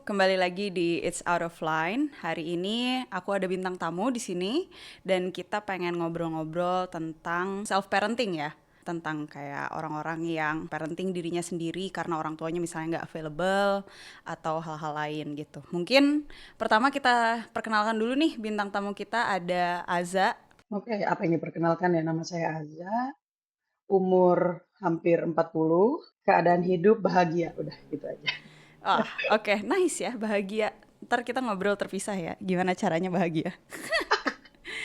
kembali lagi di It's Out of Line. Hari ini aku ada bintang tamu di sini dan kita pengen ngobrol-ngobrol tentang self parenting ya. Tentang kayak orang-orang yang parenting dirinya sendiri karena orang tuanya misalnya nggak available atau hal-hal lain gitu. Mungkin pertama kita perkenalkan dulu nih bintang tamu kita ada Aza. Oke, apa yang diperkenalkan ya, nama saya Aza, umur hampir 40, keadaan hidup bahagia, udah gitu aja. Oke, nice ya, bahagia. Ntar kita ngobrol terpisah ya, gimana caranya bahagia.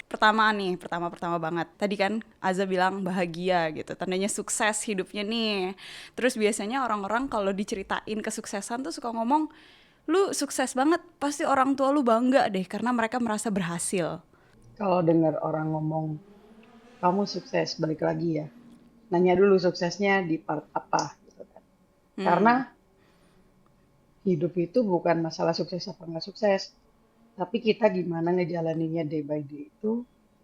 Pertama banget. Tadi kan Aza bilang bahagia gitu, tandanya sukses hidupnya nih. Terus biasanya orang-orang kalau diceritain kesuksesan tuh suka ngomong, lu sukses banget, pasti orang tua lu bangga deh karena mereka merasa berhasil. Kalau dengar orang ngomong, kamu sukses, balik lagi ya, nanya dulu suksesnya di part apa, gitu kan. Karena Hmm, hidup itu bukan masalah sukses apa nggak sukses, tapi kita gimana ngejalaninnya day by day itu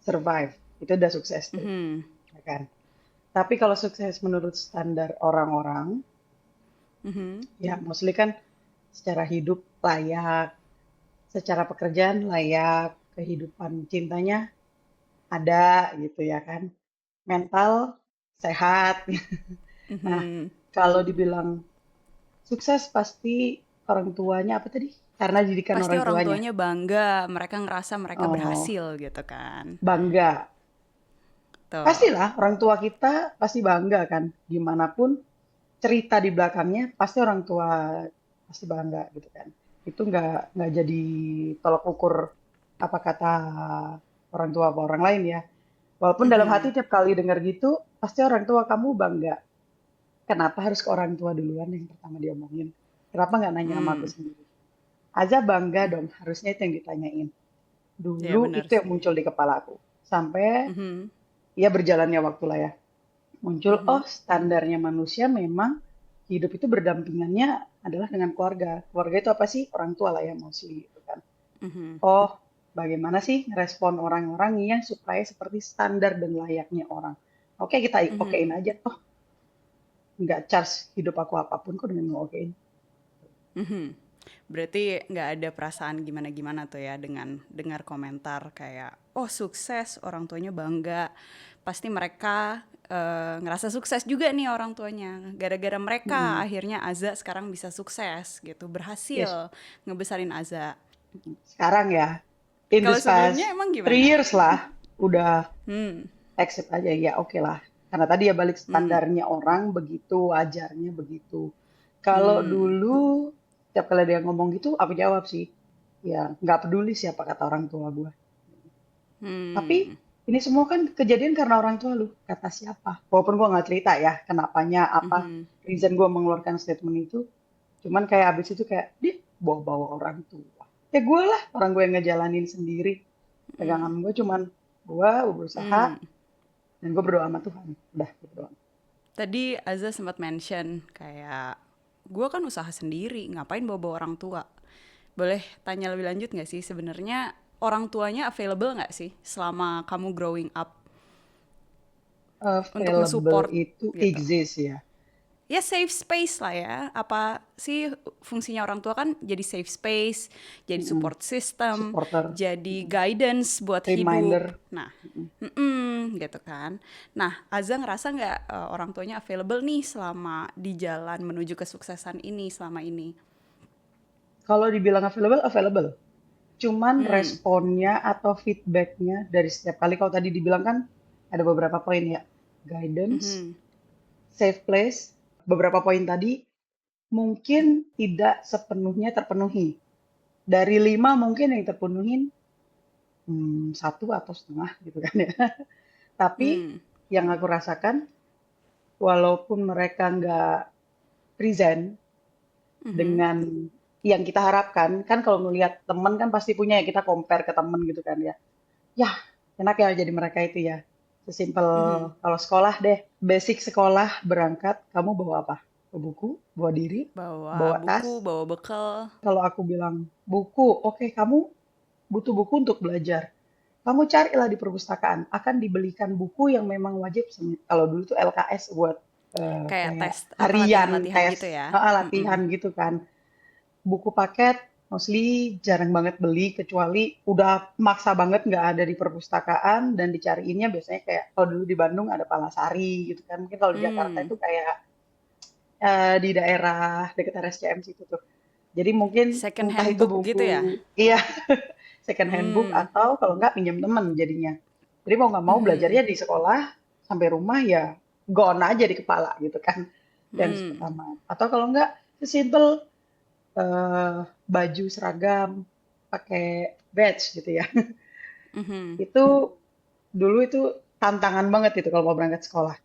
survive, itu udah sukses tuh, mhm, ya kan. Tapi kalau sukses menurut standar orang-orang, mhm, ya mostly kan secara hidup layak, secara pekerjaan layak, kehidupan cintanya ada gitu ya kan, mental sehat. Nah, mhm. kalau dibilang sukses pasti orang tuanya apa tadi? Karena didikan Pasti orang orang tuanya. tuanya bangga, mereka ngerasa mereka Oh, berhasil gitu kan. bangga. Tuh. Pastilah orang tua kita pasti bangga kan. Gimana pun cerita di belakangnya pasti orang tua pasti bangga gitu kan. Itu nggak jadi tolak ukur apa kata orang tua apa orang lain ya. Walaupun dalam hati Mhm, tiap kali dengar gitu, pasti orang tua kamu bangga. Kenapa harus ke orang tua duluan yang pertama diomongin? Kenapa nggak nanya sama aku hmm, sendiri? Aja bangga dong, harusnya itu yang ditanyain. ya Dulu benar itu yang sih. muncul di kepala aku. Sampai Mhm, ya berjalannya waktu lah ya. Muncul, mhm, oh standarnya manusia memang hidup itu berdampingannya adalah dengan keluarga. Keluarga itu apa sih? Orang tua lah ya mostly gitu kan. mhm, Oh, bagaimana sih respon orang-orang yang supaya seperti standar dan layaknya orang. Oke, kita okein mhm. aja. Oh, nggak charge hidup aku apapun kok dengan nge-okein. Mhm. Berarti nggak ada perasaan gimana-gimana tuh ya dengan dengar komentar kayak, oh sukses, orang tuanya bangga. Pasti mereka ngerasa sukses juga nih orang tuanya. Gara-gara mereka Mm-mm. akhirnya Aza sekarang bisa sukses gitu, Yes, berhasil ngebesarin Aza. sekarang ya, in Kalau this past sebelumnya emang 3 gimana? years lah, udah Hmm, accept aja, ya oke lah. Karena tadi ya balik hmm, standarnya orang begitu, wajarnya begitu. Kalau hmm, dulu, tiap kali dia ngomong gitu, aku jawab sih, ya nggak peduli siapa kata orang tua gue. Tapi hmm, ini semua kan kejadian karena orang tua lu, kata siapa. Walaupun gue nggak cerita ya, kenapanya, apa, mhm, reason gue mengeluarkan statement itu. Cuman kayak abis itu kayak, dia bawa-bawa orang tua. Ya gue lah, orang gue yang ngejalanin sendiri. Pegangan gue cuman, gue berusaha, hmm. dan gue berdoa sama Tuhan. Udah, gitu doang. Tadi Aza sempat mention kayak gue kan usaha sendiri, ngapain bawa-bawa orang tua? Boleh tanya lebih lanjut nggak sih sebenarnya orang tuanya available nggak sih selama kamu growing up untuk Available nge-support itu gitu? exist ya. Ya safe space lah ya. Apa sih fungsinya orang tua kan jadi safe space, jadi Mm-mm. support system, Supporter, jadi mm-mm. guidance buat hidup. Reminder. Nah, Mm-mm. gitu kan. Nah, Azza ngerasa nggak orang tuanya available nih selama di jalan menuju kesuksesan ini selama ini? Kalau dibilang available, available. Cuman Hmm, responnya atau feedbacknya dari setiap kali, kalau tadi dibilang kan ada beberapa poin ya. Guidance, mhm, safe place, beberapa poin tadi mungkin tidak sepenuhnya terpenuhi. Dari 5 mungkin yang terpenuhin satu atau setengah gitu kan ya. Tapi hmm, yang aku rasakan, walaupun mereka nggak present mhm, dengan yang kita harapkan, kan kalau ngelihat temen kan pasti punya ya, kita compare ke temen gitu kan ya. Ya, enak ya jadi mereka itu ya. Sesimpel mhm. kalau sekolah deh, basic sekolah berangkat, kamu bawa apa? Bawa buku, bawa diri, Bawa bawa buku, tas. bawa bekal. Kalau aku bilang buku, oke kamu butuh buku untuk belajar. Kamu carilah di perpustakaan, akan dibelikan buku yang memang wajib. Kalau dulu tuh LKS buat Kayak kayak tes apa harian, latihan-latihan tes, gitu ya? Mhm, latihan gitu kan. buku paket mostly jarang banget beli kecuali udah maksa banget nggak ada di perpustakaan dan dicariinnya biasanya kayak kalau dulu di Bandung ada Palasari gitu kan. Mungkin kalau di Jakarta Hmm, itu kayak di daerah dekat RSCM situ tuh. Jadi mungkin second entah hand itu book gitu buku, ya? iya, second hand book Hmm, atau kalau nggak pinjam temen jadinya. Jadi mau nggak mau mhm, belajarnya di sekolah sampai rumah ya gone aja di kepala gitu kan. Dan hmm, pertama. Atau kalau nggak sesimpel baju seragam pakai badge gitu ya. mhm, Itu dulu itu tantangan banget itu kalau mau berangkat sekolah.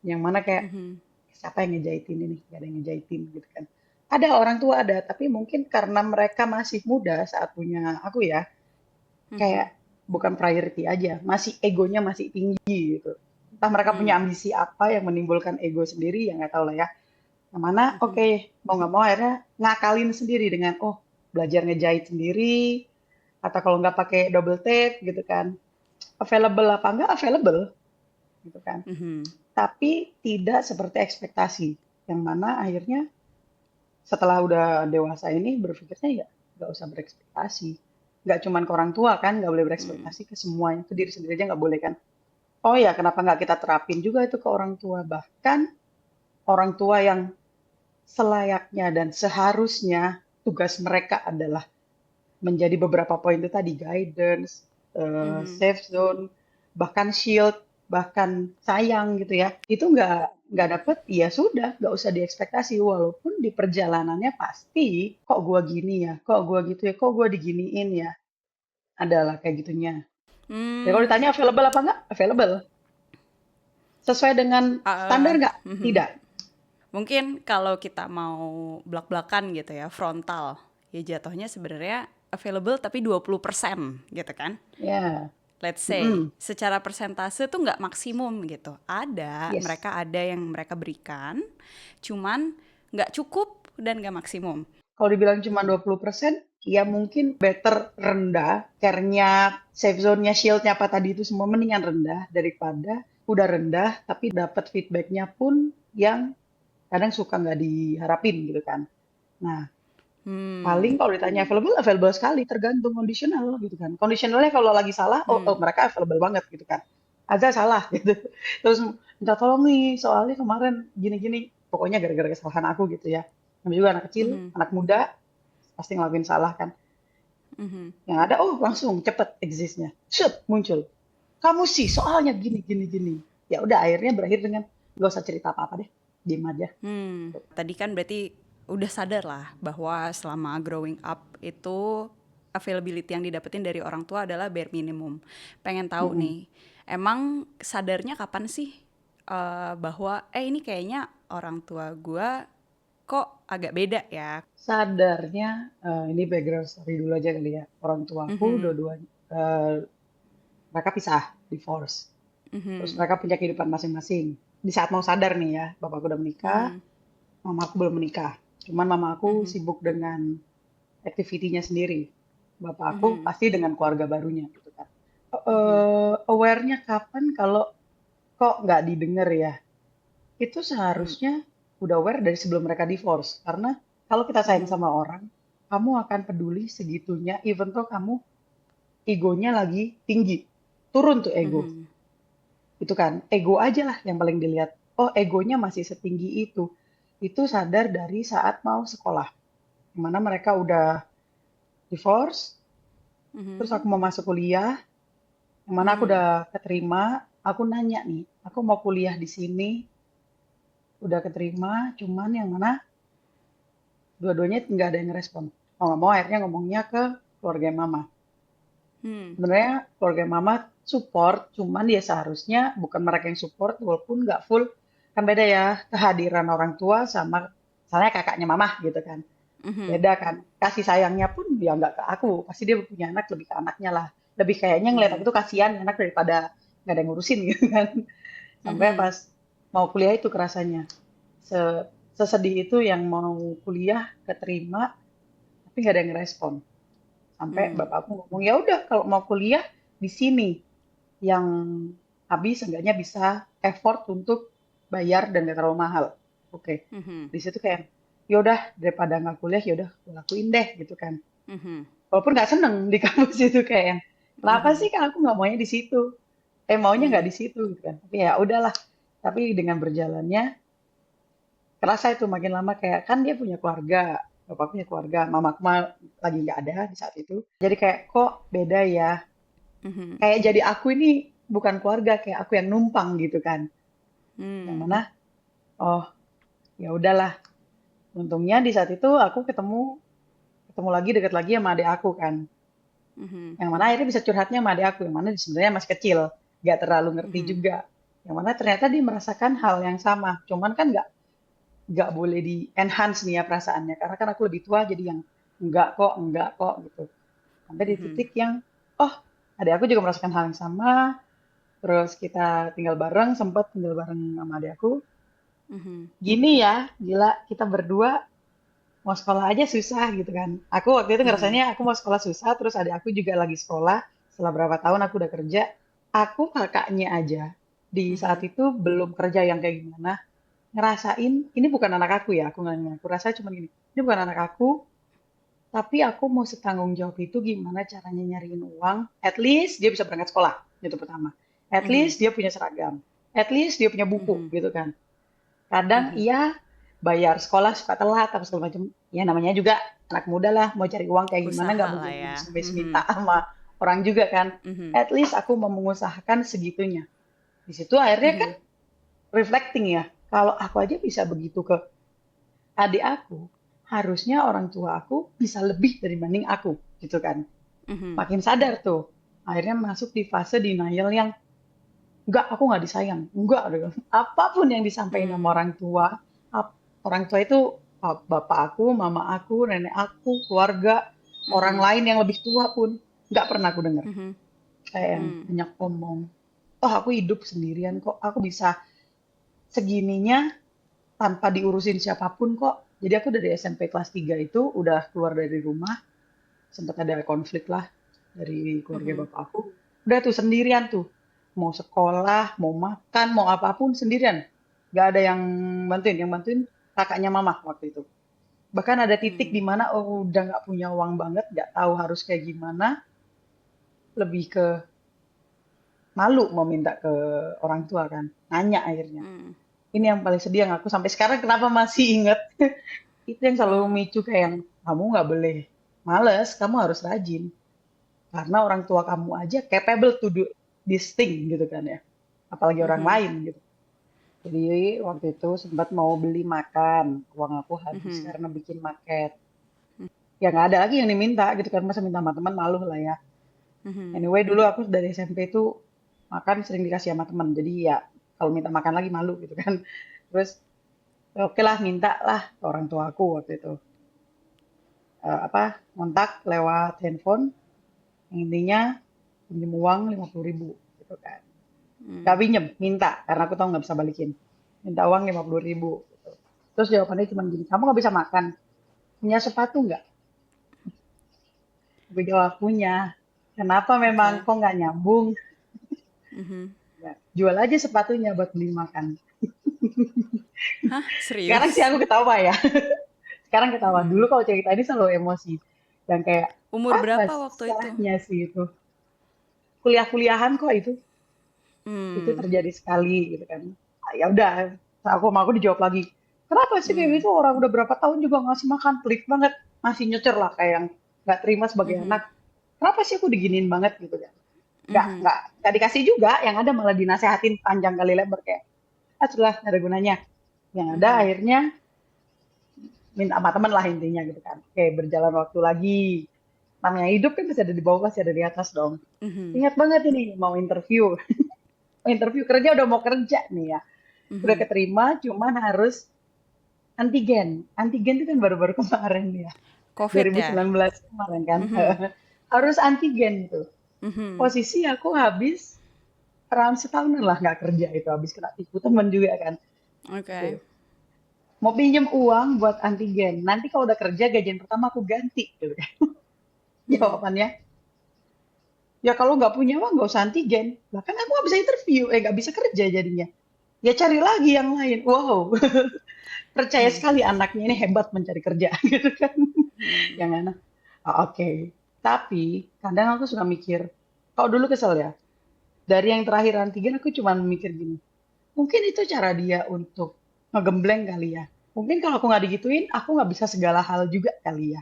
Yang mana kayak mhm, siapa yang ngejahitin ini? Gak ada yang ngejahitin gitu kan. Ada orang tua ada, tapi mungkin karena mereka masih muda saat punya aku ya, mhm, kayak bukan priority aja, masih egonya masih tinggi gitu. Entah mereka punya hmm, ambisi apa yang menimbulkan ego sendiri, yang nggak tahu lah ya. Yang mana, mhm, oke, mau nggak mau akhirnya ngakalin sendiri dengan, oh, belajar ngejahit sendiri, atau kalau nggak pakai double tape gitu kan. Available apa enggak? Available gitu kan. mhm, Tapi tidak seperti ekspektasi. Yang mana akhirnya setelah udah dewasa ini berpikirnya ya nggak usah berekspektasi. Nggak cuman ke orang tua kan, nggak boleh hmm, berekspektasi ke semuanya. Ke diri sendiri aja nggak boleh kan. Oh ya, kenapa nggak kita terapin juga itu ke orang tua? Bahkan orang tua yang selayaknya dan seharusnya tugas mereka adalah menjadi beberapa poin itu tadi guidance, mhm, safe zone, bahkan shield, bahkan sayang gitu ya. Itu nggak dapet, ya sudah, nggak usah diekspektasi. Walaupun di perjalanannya pasti, kok gua gini ya, kok gua gitu ya, kok gua diginiin ya, adalah kayak gitunya. Ya kalau hmm, ditanya available apa nggak? Available. Sesuai dengan standar nggak? mhm. Tidak. Mungkin kalau kita mau blak-blakan gitu ya, frontal, ya jatuhnya sebenarnya available tapi 20% gitu kan. Ya. Let's say, Mm-mm. secara persentase tuh nggak maksimum gitu. Ada, Yes. mereka ada yang mereka berikan, cuman nggak cukup dan nggak maksimum. Kalau dibilang cuma 20%, ya mungkin better rendah, care-nya, safe zone-nya, shield-nya apa tadi itu semua mendingan rendah daripada udah rendah tapi dapat feedback-nya pun yang kadang suka nggak diharapin gitu kan. Nah, paling Hmm, kalau ditanya available, available sekali, tergantung conditional gitu kan. Conditionalnya kalau lagi salah, oh hmm, mereka available banget gitu kan. Aza salah gitu. Terus minta tolong nih, soalnya kemarin gini-gini, pokoknya gara-gara kesalahan aku gitu ya. Namanya juga anak kecil, mhm, anak muda, pasti ngelakuin salah kan. mhm, Yang ada, oh langsung cepet exist-nya. Shoot, muncul. Kamu sih soalnya gini, gini, gini. Ya udah akhirnya berakhir dengan gak usah cerita apa-apa deh. Diem aja. hmm. Tadi kan berarti udah sadar lah bahwa selama growing up itu availability yang didapetin dari orang tua adalah bare minimum. Pengen tahu Mm-mm. nih, emang sadarnya kapan sih bahwa ini kayaknya orang tua gua kok agak beda ya? Sadarnya, ini background story dulu aja kali ya. Orang tuaku Mhm, dua-duanya, mereka pisah, divorce. Terus mhm, mereka punya kehidupan masing-masing. Di saat mau sadar nih ya, bapakku udah menikah, mhm, mamaku belum menikah. Cuman mamaku mhm, sibuk dengan aktivitinya sendiri. Bapakku mhm, pasti dengan keluarga barunya gitu kan. mhm, Aware-nya kapan kalau kok nggak didengar ya? Itu mhm, seharusnya udah aware dari sebelum mereka divorce. Karena kalau kita sayang mhm, sama orang, kamu akan peduli segitunya, even though kamu egonya lagi tinggi. Turun tuh ego. mhm, Itu kan, ego aja lah yang paling dilihat. Oh, egonya masih setinggi itu. Itu sadar dari saat mau sekolah. Dimana mereka udah divorce, terus mhm, aku mau masuk kuliah, yang mana aku mhm, udah keterima, aku nanya nih, aku mau kuliah di sini, udah keterima, cuman yang mana dua-duanya nggak ada yang respon. Mau nggak mau akhirnya ngomongnya ke keluarga mama. hmm, Sebenarnya keluarga mama support, cuman ya seharusnya bukan mereka yang support, walaupun nggak full. Kan beda ya, kehadiran orang tua sama misalnya kakaknya mama gitu kan. mhm, Beda kan. Kasih sayangnya pun ya nggak ke aku, pasti dia punya anak lebih ke anaknya lah. Lebih kayaknya ngeliat aku mhm, tuh kasihan anak daripada nggak ada yang ngurusin gitu kan. Sampai mhm, pas mau kuliah itu kerasanya. Sesedih itu yang mau kuliah keterima tapi nggak ada yang ngerespon. Sampai hmm, bapakku ngomong ya udah kalau mau kuliah di sini yang habis seenggaknya bisa effort untuk bayar dan gak terlalu mahal. Oke, mhm, di situ kayak. ya udah daripada nggak kuliah ya udah gue lakuin deh gitu kan. Mhm. Walaupun nggak seneng di kampus itu kayak yang, kenapa Mhm. sih kan aku nggak maunya di situ, maunya nggak Mhm. di situ gitu kan. Tapi ya udahlah. Tapi dengan berjalannya kerasa itu makin lama kayak kan dia punya keluarga, bapak punya keluarga, mamaku mah lagi nggak ada di saat itu. Jadi kayak kok beda ya. Mhm. Kayak jadi aku ini bukan keluarga, kayak aku yang numpang gitu kan. Yang Mmm. mana oh ya udahlah. Untungnya di saat itu aku ketemu ketemu lagi dekat lagi sama adik aku kan. Mhm. Yang mana akhirnya bisa curhatnya sama adik aku, yang mana sebenarnya masih kecil, nggak terlalu ngerti Mhm. juga. Yang mana ternyata dia merasakan hal yang sama, cuman kan nggak boleh di enhance nih ya perasaannya, karena kan aku lebih tua jadi yang enggak kok gitu. Sampai di Mhm. titik yang oh adik aku juga merasakan hal yang sama, terus kita tinggal bareng, sempat tinggal bareng sama adik aku. Mhm. Gini ya, gila kita berdua mau sekolah aja susah gitu kan. Aku waktu itu Mhm. ngerasanya aku mau sekolah susah, terus adik aku juga lagi sekolah. Setelah berapa tahun aku udah kerja, aku kakaknya aja di saat Mhm. itu belum kerja yang kayak gimana. Ngerasain, ini bukan anak aku ya, aku nggak aku rasa cuma gini, ini bukan anak aku, tapi aku mau setanggung jawab itu gimana caranya nyariin uang, at least dia bisa berangkat sekolah, itu pertama. At Mhm. least dia punya seragam, at least dia punya buku Mhm. gitu kan. Kadang Mhm. iya bayar sekolah suka telat apa segala macam. Ya namanya juga anak muda lah, mau cari uang kayak gimana nggak Usaha mungkin lah ya. habis minta Mhm. sama orang juga kan. Mhm. At least aku mau mengusahakan segitunya. Di situ akhirnya kan Mhm. reflecting ya. Kalau aku aja bisa begitu ke adik aku, harusnya orang tua aku bisa lebih dibanding aku, gitu kan. Mhm. Makin sadar tuh. Akhirnya masuk di fase denial yang enggak, aku nggak disayang. Enggak, gitu. Apapun yang disampaikan sama Mmm. orang tua, orang tua itu bapak aku, mama aku, nenek aku, keluarga, orang Mhm. lain yang lebih tua pun nggak pernah aku dengar. Mhm. Kayak yang Mmm. banyak ngomong, oh aku hidup sendirian kok, aku bisa segininya tanpa diurusin siapapun kok. Jadi aku dari SMP kelas 3 itu udah keluar dari rumah, sempat ada konflik lah dari keluarga Mhm. bapak aku. Udah tuh sendirian tuh, mau sekolah, mau makan, mau apapun sendirian. Gak ada yang bantuin kakaknya mama waktu itu. Bahkan ada titik Mmm. di mana oh, udah nggak punya uang banget, nggak tahu harus kayak gimana, lebih ke malu mau minta ke orang tua kan, nanya akhirnya. Mmm. Ini yang paling sedih yang aku sampai sekarang kenapa masih inget. Itu yang selalu Mmm. memicu kayak yang kamu nggak boleh males, kamu harus rajin. Karena orang tua kamu aja capable to do this thing gitu kan ya. Apalagi orang Mhm. lain gitu. Jadi waktu itu sempat mau beli makan, uang aku habis Mhm. karena bikin market. Ya nggak ada lagi yang diminta gitu kan, masa minta sama teman malu lah ya. Mhm. Anyway dulu aku dari SMP itu makan sering dikasih sama teman, jadi ya kalau minta makan lagi malu gitu kan. Terus ya oke lah minta lah ke orang tua aku waktu itu. Apa kontak lewat handphone, yang intinya pinjam uang 50.000 gitu kan. Gak Mmm. pinjem, minta karena aku tahu nggak bisa balikin. Minta uang 50.000. Gitu. Terus jawabannya cuma gini, kamu nggak bisa makan, punya sepatu nggak? Gue jawab punya. Kenapa memang Oke. kok nggak nyambung? Mhm. Ya, jual aja sepatunya buat beli makan. Hah, Sekarang sih serius? aku ketawa ya. Sekarang ketawa. Dulu Mhm. kalau cerita ini selalu emosi. Dan kayak, Umur apa berapa waktu itu? salahnya sih itu? Kuliah-kuliahan kok itu. Itu Mmm. terjadi sekali gitu kan. Ah, ya udah, aku sama aku dijawab lagi. Kenapa sih kayak Mmm. gitu? Orang udah berapa tahun juga ngasih makan, pelit banget. Masih nyecer lah kayak yang nggak terima sebagai Mhm. anak. Kenapa sih aku diginiin banget gitu kan? Mhm. Nggak dikasih juga, yang ada malah dinasehatin panjang kali lebar kayak, ah sudah nggak ada gunanya. Yang ada Mhm. akhirnya minta sama temen lah intinya gitu kan. Oke, berjalan waktu lagi. Namanya hidup kan bisa ada di bawah, pasti ada di atas dong. Mhm. Ingat banget ini, mau interview. Interview kerja udah mau kerja nih ya. Udah Mhm. keterima, cuman harus antigen. Antigen itu kan baru-baru kemarin ya. Covid ya? 2019 kemarin kan. Mhm. Harus antigen tuh. Mhm. Posisi aku habis around setahunan lah nggak kerja itu. Habis kena tipu temen juga kan. Oke. Tuh. Mau pinjem uang buat antigen. Nanti kalau udah kerja gajian pertama aku ganti. Gitu kan. Mhm. Jawabannya, ya kalau nggak punya uang nggak usah antigen. Bahkan aku nggak bisa interview, nggak bisa kerja jadinya. ya cari lagi yang lain. Wow, percaya Hmm. sekali anaknya ini hebat mencari kerja gitu kan. Hmm. Yang anak, oh, oke. Tapi kadang aku suka mikir, kalau dulu kesel ya, dari yang terakhir antigen aku cuma mikir gini, mungkin itu cara dia untuk ngegembleng kali ya. Mungkin kalau aku nggak digituin, aku nggak bisa segala hal juga kali ya.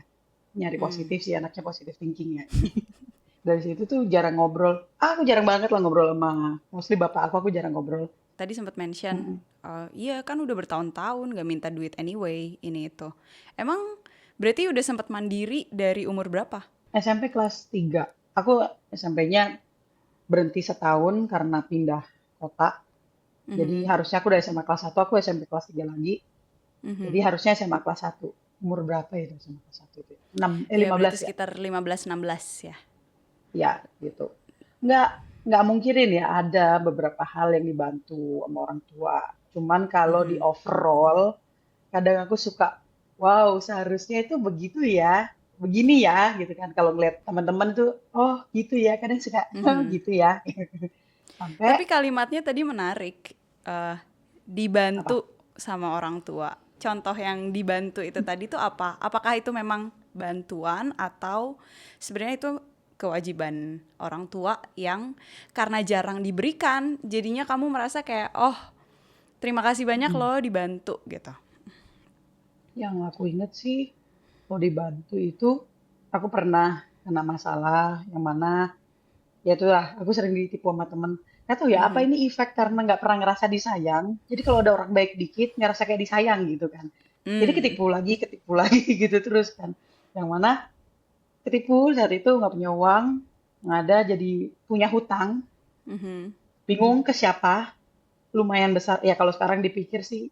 Nyari Hmm. positif sih, anaknya positif thinking ya. Dari situ tuh jarang ngobrol. Ah, aku jarang banget lah ngobrol sama, mostly bapak aku jarang ngobrol. Tadi sempat mention, Mm-mm. iya kan udah bertahun-tahun gak minta duit anyway, ini itu. Emang berarti udah sempat mandiri dari umur berapa? SMP kelas 3. Aku SMP-nya berhenti setahun karena pindah kota. Jadi Mhm. harusnya aku udah SMA kelas 1, aku SMP kelas 3 lagi. Jadi Mhm. harusnya SMA kelas 1. Umur berapa ya itu SMA kelas 1 itu? 6, Ya 15 berarti ya? sekitar 15-16 ya. Ya, gitu. Nggak, nggak mungkirin ya ada beberapa hal yang dibantu sama orang tua. Cuman kalau di Mhm. overall, kadang aku suka, wow, seharusnya itu begitu ya, begini ya, gitu kan. Kalau ngeliat teman-teman tuh, oh gitu ya, kadang suka, oh Mhm. gitu ya. Sampai, Tapi kalimatnya tadi menarik, apa? dibantu sama orang tua. Contoh yang dibantu itu tadi tuh apa? Apakah itu memang bantuan atau sebenarnya itu kewajiban orang tua yang karena jarang diberikan, jadinya kamu merasa kayak, "Oh, terima kasih banyak Mm, loh dibantu," gitu. yang aku inget sih, mau dibantu itu, aku pernah kena masalah, yang mana ya itulah, aku sering ditipu sama temen. Nggak tahu ya, apa Mhm. ini efek karena nggak pernah ngerasa disayang. Jadi kalau ada orang baik dikit, ngerasa kayak disayang gitu kan. Jadi Mmm. ketipu lagi gitu terus kan. Yang mana ketipu saat itu nggak punya uang, nggak ada, jadi punya hutang, Mhm. bingung ke siapa, lumayan besar. Ya kalau sekarang dipikir sih,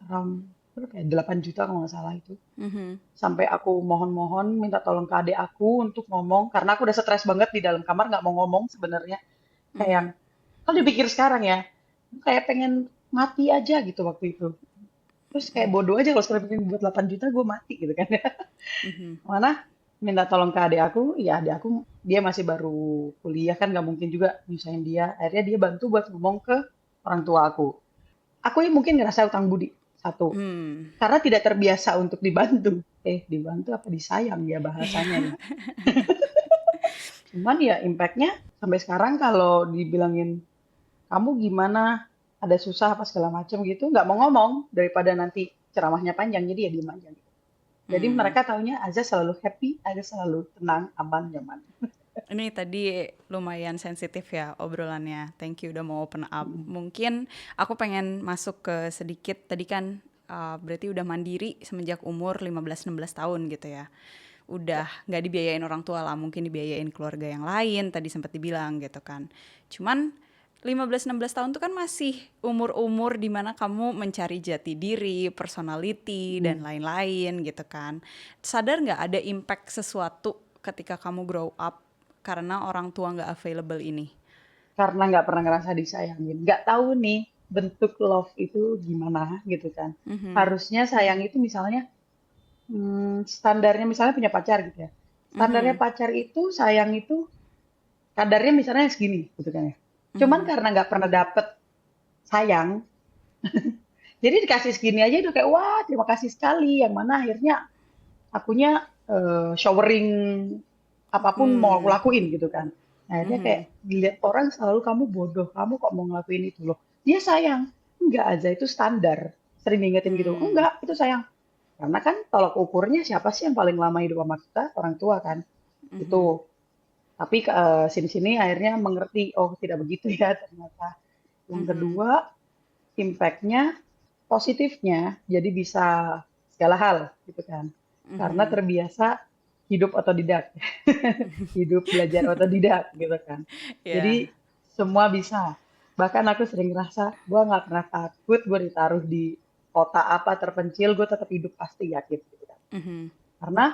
around berapa ya, 8 juta kalau nggak salah itu. Mhm. Sampai aku mohon-mohon minta tolong ke adik aku untuk ngomong, karena aku udah stres banget di dalam kamar nggak mau ngomong sebenarnya. Kayak yang Mhm. kalau dipikir sekarang ya, kayak pengen mati aja gitu waktu itu. Terus kayak bodoh aja kalau sekarang bikin buat 8 juta gue mati gitu kan. Mhm. Mana minta tolong ke adik aku, ya adik aku dia masih baru kuliah kan nggak mungkin juga nyusahin dia. Akhirnya dia bantu buat ngomong ke orang tua aku. Aku ini mungkin ngerasa utang budi satu, Mmm. karena tidak terbiasa untuk dibantu. Dibantu apa disayang ya bahasanya ya. Cuman ya impactnya sampai sekarang kalau dibilangin kamu gimana, ada susah apa segala macam gitu, nggak mau ngomong daripada nanti ceramahnya panjang, jadi ya diem aja gitu. Jadi Mmm. mereka taunya Aza selalu happy, Aza selalu tenang, aman, nyaman. Ini tadi lumayan sensitif ya obrolannya. Thank you udah mau open up. Mm, Mungkin aku pengen masuk ke sedikit tadi kan berarti udah mandiri semenjak umur 15-16 tahun gitu ya. ya. Udah nggak dibiayain orang tua lah, mungkin dibiayain keluarga yang lain tadi sempat dibilang gitu kan. Cuman 15-16 tahun tuh kan masih umur-umur dimana kamu mencari jati diri, personality, dan Mm. lain-lain gitu kan. Sadar nggak ada impact sesuatu ketika kamu grow up karena orang tua nggak available ini? Karena nggak pernah ngerasa disayangin, nggak tahu nih bentuk love itu gimana gitu kan. Mhm. Harusnya sayang itu misalnya standarnya misalnya punya pacar gitu ya. Standarnya Mhm. pacar itu sayang itu kadarnya misalnya segini gitu kan ya. Cuman Mhm. karena nggak pernah dapet sayang, jadi dikasih segini aja udah kayak wah terima kasih sekali. Yang mana akhirnya akunya showering apapun mau aku Hmm. lakuin gitu kan. Nah, akhirnya kayak Mhm. dilihat orang selalu kamu bodoh, kamu kok mau ngelakuin itu loh. Dia sayang. Enggak aja itu standar. Sering diingetin gitu. Hmm. Enggak, itu sayang. Karena kan tolak ukurnya siapa sih yang paling lama hidup sama kita? Orang tua kan. Itu. Mhm. Tapi sini-sini akhirnya mengerti, oh tidak begitu ya ternyata. Yang Mhm. kedua, impact-nya positifnya, jadi bisa segala hal gitu kan. Karena Mhm. terbiasa hidup otodidak, hidup belajar otodidak gitu kan. Jadi Ya. semua bisa. Bahkan aku sering ngerasa gue nggak pernah takut gue ditaruh di kota apa terpencil, gue tetap hidup pasti yakin gitu kan. Mhm. Karena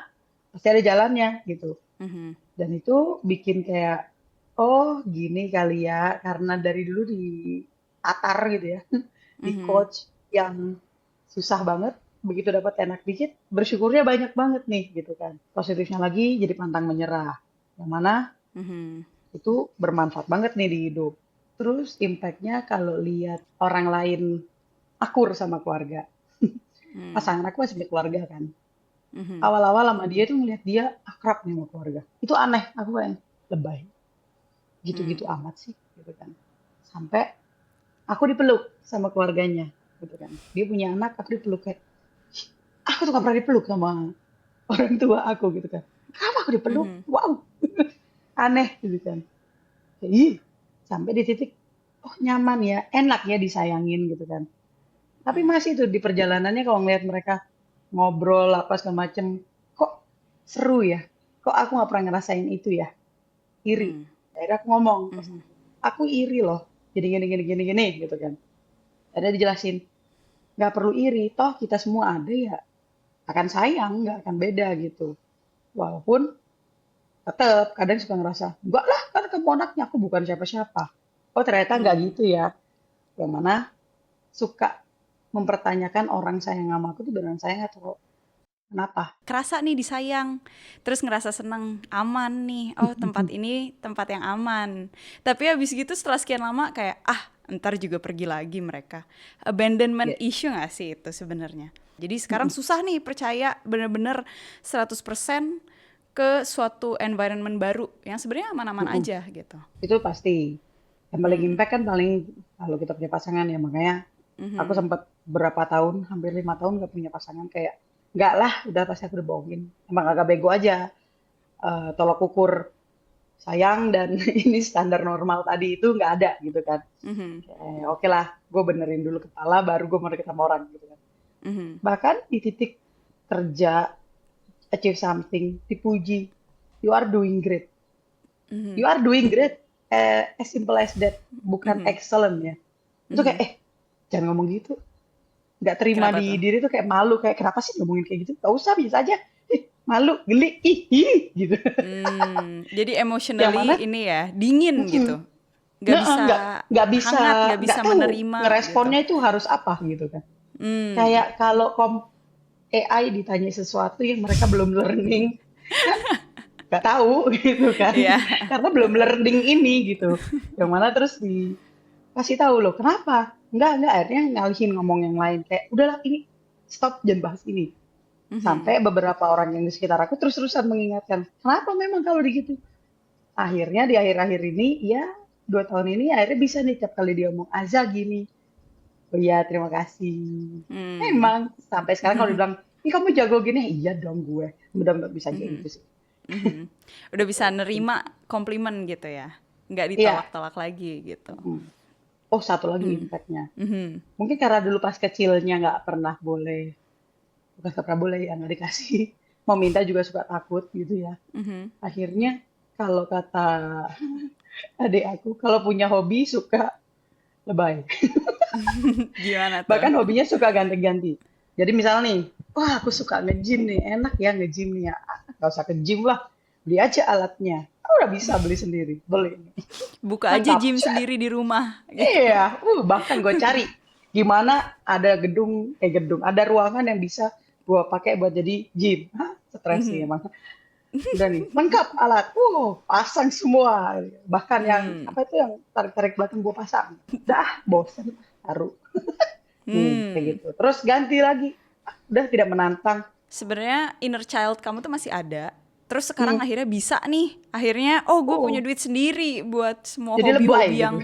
pasti ada jalannya gitu. Mhm. Dan itu bikin kayak, oh gini kali ya, karena dari dulu di atar gitu ya, di Mhm. coach yang susah banget, begitu dapat enak dikit, bersyukurnya banyak banget nih gitu kan. Positifnya lagi jadi pantang menyerah, yang mana Mhm. itu bermanfaat banget nih di hidup. Terus impact-nya kalau lihat orang lain akur sama keluarga. Hmm. Pasangan aku masih punya keluarga kan. Mhm. Awal-awal sama dia tuh ngeliat dia akrab nih sama keluarga. Itu aneh, aku kayak lebay. Hmm. Gitu-gitu amat sih, gitu kan. Sampai aku dipeluk sama keluarganya, gitu kan. Dia punya anak, aku dipeluk kayak, aku tuh gak pernah dipeluk sama orang tua aku gitu kan. Kenapa aku dipeluk? Mhm. Wow, aneh gitu kan. Kayak, ih, sampai di titik, oh nyaman ya, enak ya disayangin gitu kan. Tapi Hmm. masih tuh di perjalanannya kalau ngeliat mereka ngobrol apa segala macem, kok seru ya? Kok aku nggak pernah ngerasain itu ya? Iri. Hmm. Akhirnya aku ngomong, Mhm. aku iri loh. Jadi gini gini gini gini gitu kan. Ada dijelasin, nggak perlu iri, toh kita semua ada ya akan sayang, nggak akan beda gitu. Walaupun tetap kadang suka ngerasa, enggak lah kan kamu anaknya, aku bukan siapa-siapa. Oh ternyata nggak Hmm. gitu ya. Yang mana suka mempertanyakan orang sayang sama aku tuh beneran sayang atau kenapa? Kerasa nih disayang, terus ngerasa seneng, aman nih, oh tempat ini tempat yang aman. Tapi habis gitu setelah sekian lama kayak, ah ntar juga pergi lagi mereka. Abandonment Ya, issue gak sih itu sebenarnya? Jadi sekarang susah nih percaya bener-bener 100% ke suatu environment baru yang sebenarnya aman-aman mm-mm. aja gitu. Itu pasti. Yang paling Hmm. impact kan paling kalau kita punya pasangan ya, makanya aku Mhm. sempat berapa tahun, hampir 5 tahun gak punya pasangan kayak, nggak lah, udah pasti aku udah bohongin. Emang agak bego aja. Tolak ukur sayang dan ini standar normal tadi itu nggak ada gitu kan. Mhm. Oke lah, gue benerin dulu kepala, baru gue mau deket sama orang gitu kan. Mhm. Bahkan di titik kerja, achieve something, dipuji, you are doing great. You Mhm. are doing great, as simple as that, bukan Mhm. excellent ya. Itu kayak, Mhm. jangan ngomong gitu. Nggak terima Kenapa di tuh? diri tuh kayak malu, kayak kenapa sih ngomongin kayak gitu? Gak usah, biasa aja. Malu, geli, ih, gitu. Jadi Yang mana, emotionally ini ya, dingin mm-mm, gitu. Nggak nggak bisa nggak bisa, hangat, nggak nggak bisa tahu menerima gitu. ngeresponnya itu harus apa gitu kan. Hmm, Kayak kalau AI ditanya sesuatu yang mereka belum learning, kan nggak tahu gitu kan. iya. Karena belum learning ini gitu. Yang mana terus dikasih tahu loh, kenapa? Enggak, akhirnya ngalihin ngomong yang lain. Kayak, udahlah ini, stop, jangan bahas ini. Mhm. Sampai beberapa orang yang di sekitar aku terus-terusan mengingatkan, kenapa memang kalau begitu? Akhirnya di akhir-akhir ini, ya 2 tahun ini akhirnya bisa nih tiap kali dia ngomong, Aza gini. Oh iya, terima kasih. Hmm. Memang, sampai sekarang kalau dibilang, ini kamu jago gini, iya dong gue. Benar-benar bisa kayak Mhm. gitu sih. Mhm. Udah bisa Gitu. nerima komplimen gitu ya. Nggak Iya. ditolak-tolak lagi gitu. Mm. Oh, satu lagi Hmm. impactnya. Mhm. Mungkin karena dulu pas kecilnya bukan nggak pernah boleh ya, nggak dikasih. Mau minta juga suka takut gitu ya. Mhm. Akhirnya kalau kata adik aku, kalau punya hobi suka lebay. Gimana tuh? Bahkan hobinya suka ganti-ganti. Jadi misalnya nih, wah aku suka nge-gym nih, enak ya nge-gym nih ya. Gak usah ke-gym lah, beli aja alatnya. Aku udah bisa beli sendiri, beli. Buka aja Lengkap. gym sendiri di rumah gitu. Iya, bahkan gue cari gimana ada ada ruangan yang bisa gue pakai buat jadi gym. Hah, stres sih Mhm. emang. Udah nih, lengkap alat. Pasang semua. Bahkan yang Hmm. apa itu yang tarik-tarik belakang gue pasang. Dah, bosen, taruh. Nih, kayak Hmm. gitu. Terus ganti lagi. Udah tidak menantang. Sebenarnya inner child kamu tuh masih ada. Terus sekarang Hmm. akhirnya bisa nih. Akhirnya, oh gue punya Oh, duit sendiri buat semua jadi lebay hobi-hobi gitu. yang...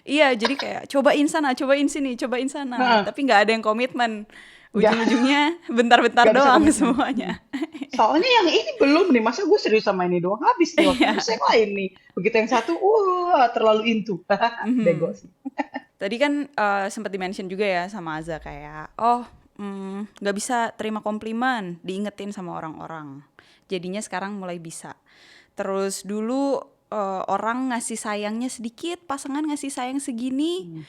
Iya, jadi kayak cobain sana, cobain sini, cobain sana. Nah, Tapi nggak ada yang komitmen. nggak Ujung-ujungnya bentar-bentar nggak bisa doang komitmen. Hmm. semuanya. Soalnya yang ini belum nih, masa gue serius sama ini doang habis nih waktu, Iya. harus yang lain nih. Begitu yang satu, wah terlalu into. Bego Mhm. sih. Tadi kan sempat di-mention juga ya sama Aza kayak, oh nggak bisa terima komplimen, diingetin sama orang-orang. Jadinya sekarang mulai bisa. Terus dulu orang ngasih sayangnya sedikit, pasangan ngasih sayang segini, Hmm.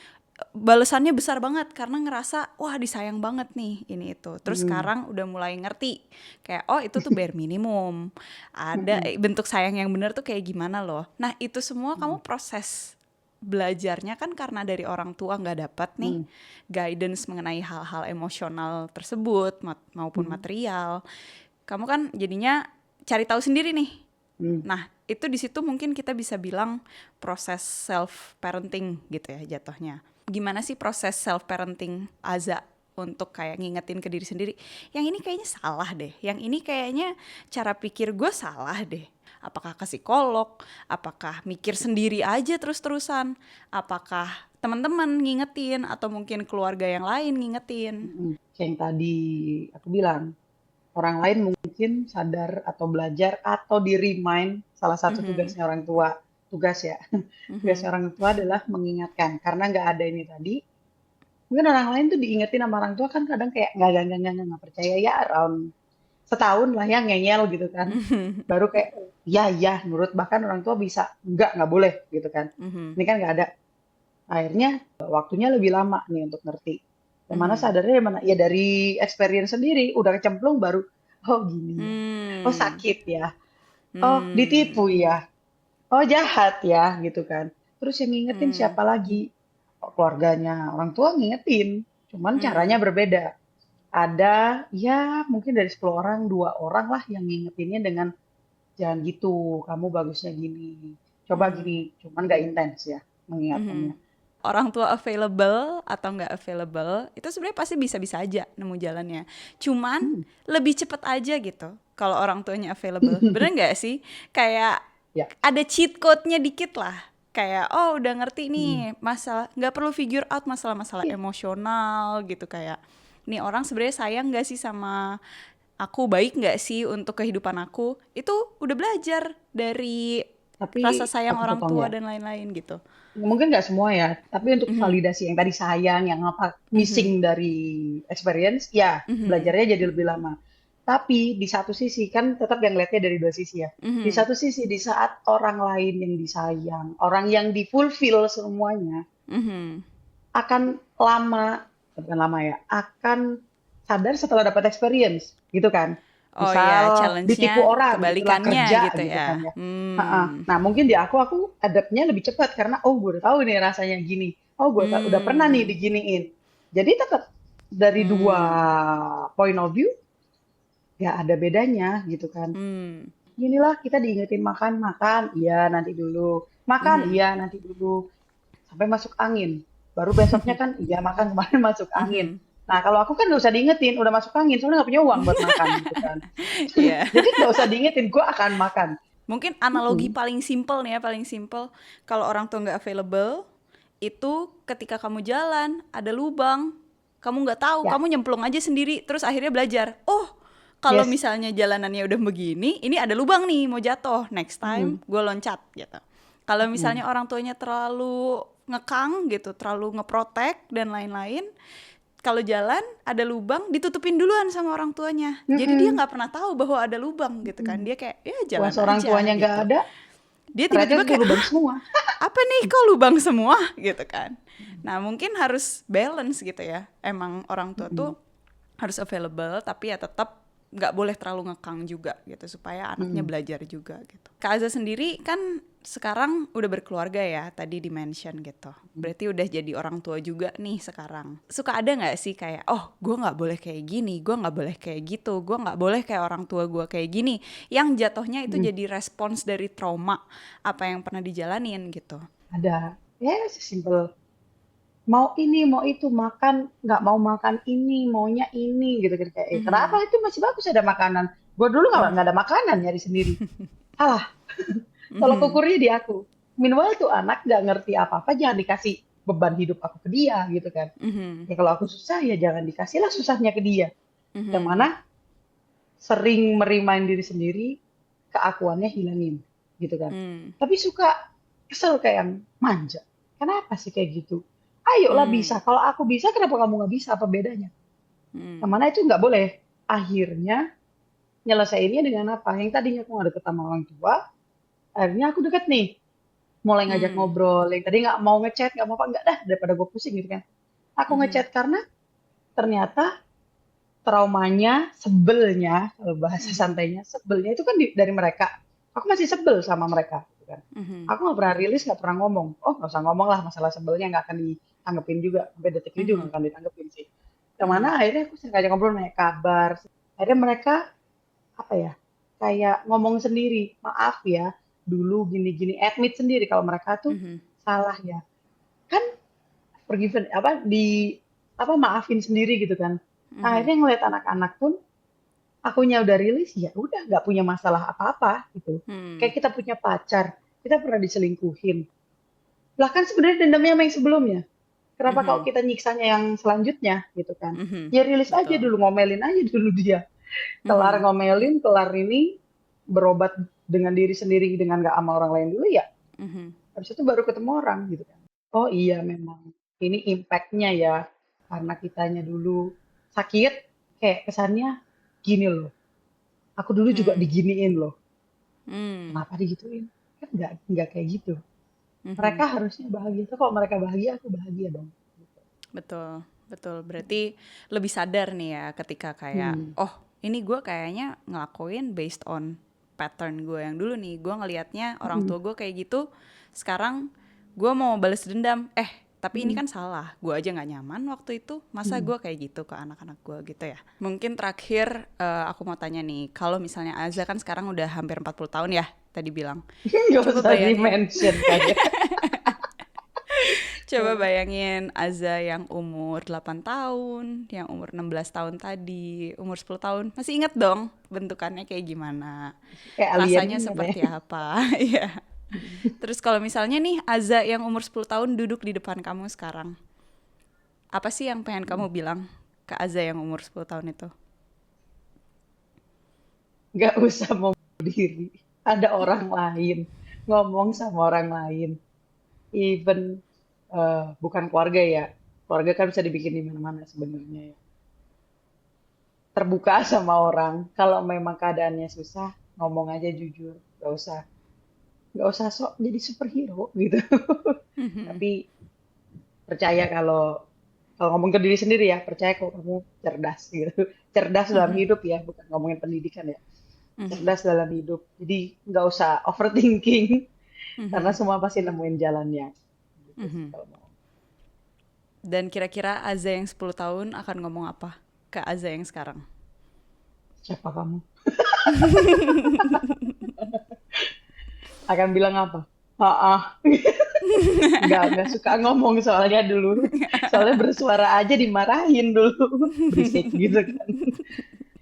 balasannya besar banget karena ngerasa wah disayang banget nih ini itu. Terus Hmm. sekarang udah mulai ngerti kayak oh itu tuh bare minimum. Ada Hmm. bentuk sayang yang benar tuh kayak gimana loh. Nah itu semua Hmm. kamu proses belajarnya kan karena dari orang tua nggak dapat nih Hmm. guidance mengenai hal-hal emosional tersebut maupun Hmm. material. Kamu kan jadinya cari tahu sendiri nih Hmm. Nah, itu di situ mungkin kita bisa bilang proses self parenting gitu ya jatuhnya. Gimana sih proses self parenting Aza untuk kayak ngingetin ke diri sendiri, yang ini kayaknya salah deh, yang ini kayaknya cara pikir gue salah deh. Apakah ke psikolog, apakah mikir sendiri aja terus-terusan, apakah teman-teman ngingetin atau mungkin keluarga yang lain ngingetin. Kayak yang tadi aku bilang, orang lain mungkin sadar atau belajar atau di-remind, salah satu Mhm, tugasnya orang tua, tugas ya, tugasnya mhm, orang tua adalah mengingatkan. Karena nggak ada ini tadi, mungkin orang lain tuh diingetin sama orang tua kan kadang kayak nggak percaya ya, around setahun lah ya ngeyel gitu kan. mhm, Baru kayak, ya ya, menurut bahkan orang tua bisa, nggak boleh gitu kan. mhm, Ini kan nggak ada. Akhirnya waktunya lebih lama nih untuk ngerti. Yang mana mhm. sadarnya dari mana? Ya dari experience sendiri, udah kecemplung baru, oh gini ya, oh Hmm, sakit ya, oh hmm, ditipu ya, oh jahat ya gitu kan. Terus yang ngingetin hmm, siapa lagi? Oh, keluarganya, orang tua ngingetin, cuman caranya hmm, berbeda. Ada ya mungkin dari 10 orang, 2 orang lah yang ngingetinnya dengan jangan gitu, kamu bagusnya gini, coba hmm, gini, cuman nggak intens ya mhm. mengingatkannya. Orang tua available atau nggak available itu sebenarnya pasti bisa-bisa aja nemu jalannya. Cuman Hmm. lebih cepet aja gitu kalau orang tuanya available. Bener nggak sih? Kayak Ya. ada cheat code-nya dikit lah. Kayak oh udah ngerti Hmm. nih masalah, nggak perlu figure out masalah-masalah Iya, emosional gitu, kayak nih orang sebenarnya sayang nggak sih sama aku, baik nggak sih untuk kehidupan aku, itu udah belajar dari tapi rasa sayang aku orang potong tua ya. dan lain-lain gitu. Mungkin nggak semua ya, tapi untuk Mhm, validasi yang tadi sayang, yang apa missing mhm, dari experience, ya mhm, belajarnya jadi lebih lama. Tapi di satu sisi kan tetap yang lihatnya dari dua sisi ya. Di mhm, satu sisi di saat orang lain yang disayang, orang yang difulfill semuanya mhm. akan lama, bukan lama ya, akan sadar setelah dapat experience, gitu kan. Oh ya, Misal ditipu challenge-nya orang, gitulah kebalikannya kerja gitu gitu kan ya. ya. Ha-ha. Nah mungkin di aku adaptnya lebih cepat karena oh gue udah tahu nih rasanya gini, oh gue udah pernah nih Hmm, diginiin. Jadi tetap dari dua hmm, point of view ya ada bedanya gitu kan. hmm, Inilah kita diingetin makan, makan, iya nanti dulu. Makan, mhm, iya nanti dulu. Sampai masuk angin. Baru besoknya kan, iya makan kemarin masuk angin. mhm. Nah kalau aku kan nggak usah diingetin, udah masuk angin, soalnya nggak punya uang buat makan gitu kan. Iya. Jadi nggak usah diingetin, gue akan makan. Mungkin analogi Mm-mm. paling simpel nih ya, paling simpel. Kalau orang tua nggak available, itu ketika kamu jalan, ada lubang, kamu nggak tahu, Ya, kamu nyemplung aja sendiri, terus akhirnya belajar. Oh, kalau yes. misalnya jalanannya udah begini, ini ada lubang nih, mau jatuh. Next time, Mm-mm. gue loncat gitu. Kalau Mm-mm. misalnya orang tuanya terlalu ngekang gitu, terlalu ngeprotek dan lain-lain, kalau jalan ada lubang ditutupin duluan sama orang tuanya, jadi dia Mm-mm. nggak pernah tahu bahwa ada lubang gitu kan, Mm-mm. dia kayak ya Pas jalan orang aja tuanya nggak gitu, ada, dia ternyata tiba-tiba itu kayak lubang ah, semua. apa nih kok lubang semua gitu kan. Nah mungkin harus balance gitu ya, emang orang tua tuh Mm-mm. harus available tapi ya tetap nggak boleh terlalu ngekang juga gitu supaya anaknya Mm-mm. belajar juga gitu. Kak Aza sendiri kan sekarang udah berkeluarga ya, tadi di mention gitu. Berarti udah jadi orang tua juga nih sekarang. Suka ada nggak sih kayak, oh gue nggak boleh kayak gini, gue nggak boleh kayak gitu, gue nggak boleh kayak orang tua gue kayak gini. Yang jatuhnya itu Mm-mm. jadi respons dari trauma apa yang pernah dijalanin gitu. Ada. Ya, sesimpel mau ini mau itu makan nggak mau makan ini maunya ini gitu kan kayak kenapa Mhm, itu masih bagus ada makanan gue dulu nggak mhm, ada makanan nyari sendiri salah tolok mhm, ukurnya di aku minimal tuh anak nggak ngerti apa apa jangan dikasih beban hidup aku ke dia gitu kan mhm, ya kalau aku susah ya jangan dikasihlah susahnya ke dia yang mhm, mana sering merimain diri sendiri keakuannya hilangin gitu kan mhm, tapi suka kesel kayak yang manja kenapa sih kayak gitu ayolah bisa mhm, kalau aku bisa kenapa kamu nggak bisa apa bedanya yang mhm, mana itu nggak boleh akhirnya nyelesainnya dengan apa yang tadinya aku nggak deket sama orang tua akhirnya aku deket nih mulai ngajak mhm, ngobrol yang tadi nggak mau ngechat nggak mau apa nggak dah daripada gue pusing gitu kan aku mhm, ngechat karena ternyata traumanya sebelnya kalau bahasa mhm, santainya sebelnya itu kan dari mereka aku masih sebel sama mereka gitu kan mhm, aku nggak pernah rilis nggak pernah ngomong oh nggak usah ngomong lah masalah sebelnya nggak akan ditanggepin juga sampai detik ini juga mhm, nggak akan ditanggepin sih yang mana mhm, akhirnya aku sering ngajak ngobrol nanya kabar akhirnya mereka apa ya kayak ngomong sendiri, maaf ya, dulu gini-gini, admit sendiri kalau mereka tuh Mhm. salah ya. Kan forgiven apa di apa maafin sendiri gitu kan. Mhm. Akhirnya ngeliat anak-anak pun akunya udah rilis ya udah nggak punya masalah apa-apa gitu. Hmm. Kayak kita punya pacar, kita pernah diselingkuhin. Lah kan sebenarnya dendamnya sama yang sebelumnya. Kenapa kalau Mhm. kita nyiksanya yang selanjutnya gitu kan? Mhm. Ya rilis aja Betul. dulu, ngomelin aja dulu dia. Kelar Mhm. ngomelin, kelar ini berobat dengan diri sendiri dengan nggak sama orang lain dulu ya. Mhm. Habis itu baru ketemu orang gitu kan. Oh iya memang ini impactnya ya karena kitanya dulu sakit kayak kesannya gini loh. Aku dulu juga Hmm. diginiin loh. Hmm. Kenapa digituin? Kan nggak kayak gitu. Mereka Mhm. harusnya bahagia. Tuh kalau mereka bahagia, aku bahagia dong. Gitu. Betul, betul. Berarti lebih sadar nih ya ketika kayak, Hmm. oh ini gue kayaknya ngelakuin based on pattern gue yang dulu nih. Gue ngelihatnya orang Hmm. tua gue kayak gitu, sekarang gue mau balas dendam. Tapi ini Hmm. kan salah. Gue aja nggak nyaman waktu itu. Masa Hmm. gue kayak gitu ke anak-anak gue gitu ya. Mungkin terakhir aku mau tanya nih, kalau misalnya Aza kan sekarang udah hampir 40 tahun ya, tadi bilang. Gak Coba usah bayangin. di-mention kayak. Coba bayangin Aza yang umur 8 tahun, yang umur 16 tahun tadi, umur 10 tahun. Masih ingat dong bentukannya kayak gimana? Kayak alien Rasanya ingat ya. seperti apa? Iya. Terus kalau misalnya nih Aza yang umur 10 tahun duduk di depan kamu sekarang. Apa sih yang pengen kamu bilang ke Aza yang umur 10 tahun itu? Gak usah mau diri. Ada orang lain. Ngomong sama orang lain. Even bukan keluarga ya. Keluarga kan bisa dibikin di mana-mana sebenarnya ya. Terbuka sama orang. Kalau memang keadaannya susah, ngomong aja jujur. Gak usah sok jadi superhero gitu. Tapi percaya kalau ngomong ke diri sendiri ya, percaya kalau kamu cerdas gitu. Cerdas dalam hidup ya, bukan ngomongin pendidikan ya. Cerdas dalam hidup. Jadi nggak usah overthinking karena semua pasti nemuin jalannya. Gitu sih kalau mau. Dan kira-kira Aza yang 10 tahun akan ngomong apa ke Aza yang sekarang? Siapa kamu? Akan bilang apa? Ah, nggak suka ngomong soalnya dulu. Soalnya bersuara aja dimarahin dulu. Berisik gitu kan.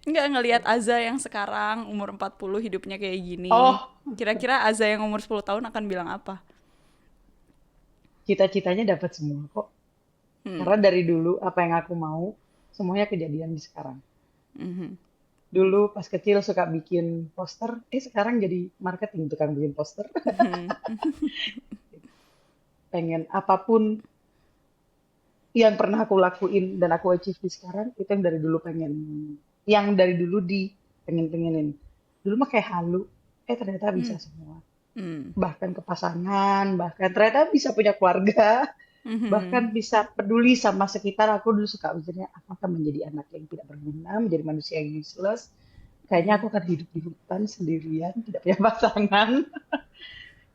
Nggak ngelihat Aza yang sekarang umur 40 hidupnya kayak gini. Oh, Kira-kira Aza yang umur 10 tahun akan bilang apa? cita-citanya dapat semua kok. Karena dari dulu apa yang aku mau, semuanya kejadian di sekarang. Dulu pas kecil suka bikin poster, sekarang jadi marketing tukang bikin poster. Pengen apapun yang pernah aku lakuin dan aku achieve di sekarang, itu yang dari dulu pengen. Yang dari dulu pengen-pengenin. Dulu mah kayak halu, ternyata bisa semua. Bahkan ke pasangan, bahkan ternyata bisa punya keluarga, bahkan bisa peduli sama sekitar. Aku dulu suka mikirnya, aku akan menjadi anak yang tidak berguna, menjadi manusia yang useless. Kayaknya aku akan hidup di hutan sendirian, tidak punya pasangan,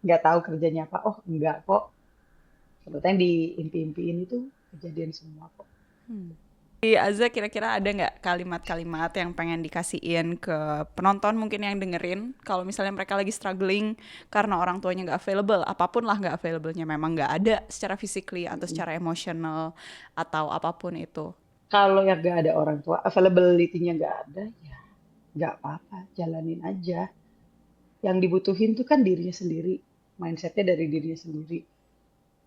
nggak tahu kerjanya apa. Oh, enggak kok. Ternyata yang diimpi-impiin itu kejadian semua kok. Di Aza kira-kira ada nggak kalimat-kalimat yang pengen dikasihin ke penonton mungkin yang dengerin kalau misalnya mereka lagi struggling karena orang tuanya nggak available, apapun lah nggak available-nya memang nggak ada secara physically atau secara emotional atau apapun itu. Kalau yang nggak ada orang tua, availability-nya nggak ada, ya nggak apa-apa, jalanin aja. Yang dibutuhin tuh kan dirinya sendiri, mindsetnya dari dirinya sendiri.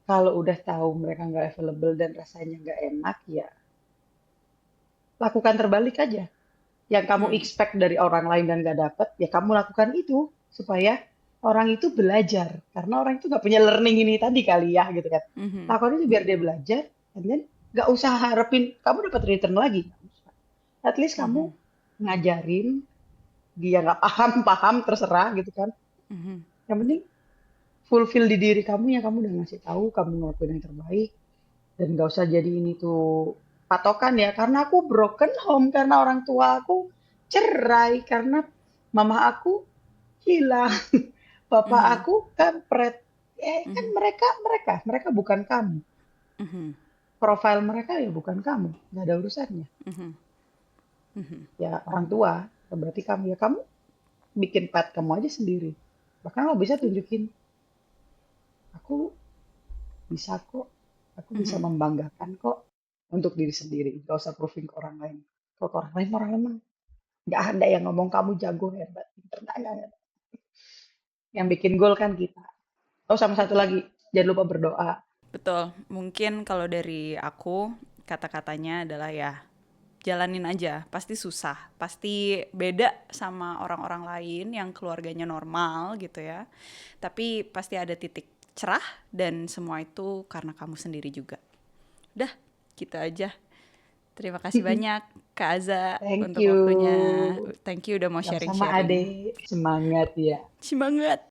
Kalau udah tahu mereka nggak available dan rasanya nggak enak, ya lakukan terbalik aja. Yang kamu expect dari orang lain dan nggak dapet, ya kamu lakukan itu supaya orang itu belajar. Karena orang itu nggak punya learning ini tadi kali ya, gitu kan. Lakukan itu biar dia belajar, and then nggak usah harapin kamu dapat return lagi. Nggak usah. At least kamu ngajarin dia nggak paham paham terserah gitu kan. Yang penting fulfill di diri kamu yang kamu udah ngasih tahu kamu ngelakuin yang terbaik dan nggak usah jadi ini tuh patokan ya karena aku broken home karena orang tua aku cerai karena mama aku hilang bapak aku kampret kan mereka bukan kamu profil mereka ya bukan kamu nggak ada urusannya ya orang tua berarti kamu ya kamu bikin path kamu aja sendiri. Bahkan lo bisa tunjukin, aku bisa kok, aku bisa Mhm. membanggakan kok untuk diri sendiri. Gak usah proving ke orang lain. Kalau ke orang lain mah nggak ada yang ngomong kamu jago hebat, pinter, nggak ada. Yang bikin gol kan kita. Oh sama satu lagi, jangan lupa berdoa. Betul, mungkin kalau dari aku kata-katanya adalah ya jalanin aja, pasti susah, pasti beda sama orang-orang lain yang keluarganya normal gitu ya. Tapi pasti ada titik cerah dan semua itu karena kamu sendiri juga. Udah, gitu aja. Terima kasih banyak Kak Aza Thank untuk waktunya. you. Thank you udah mau Sama-sama sharing-sharing. Ade. Semangat ya. Semangat.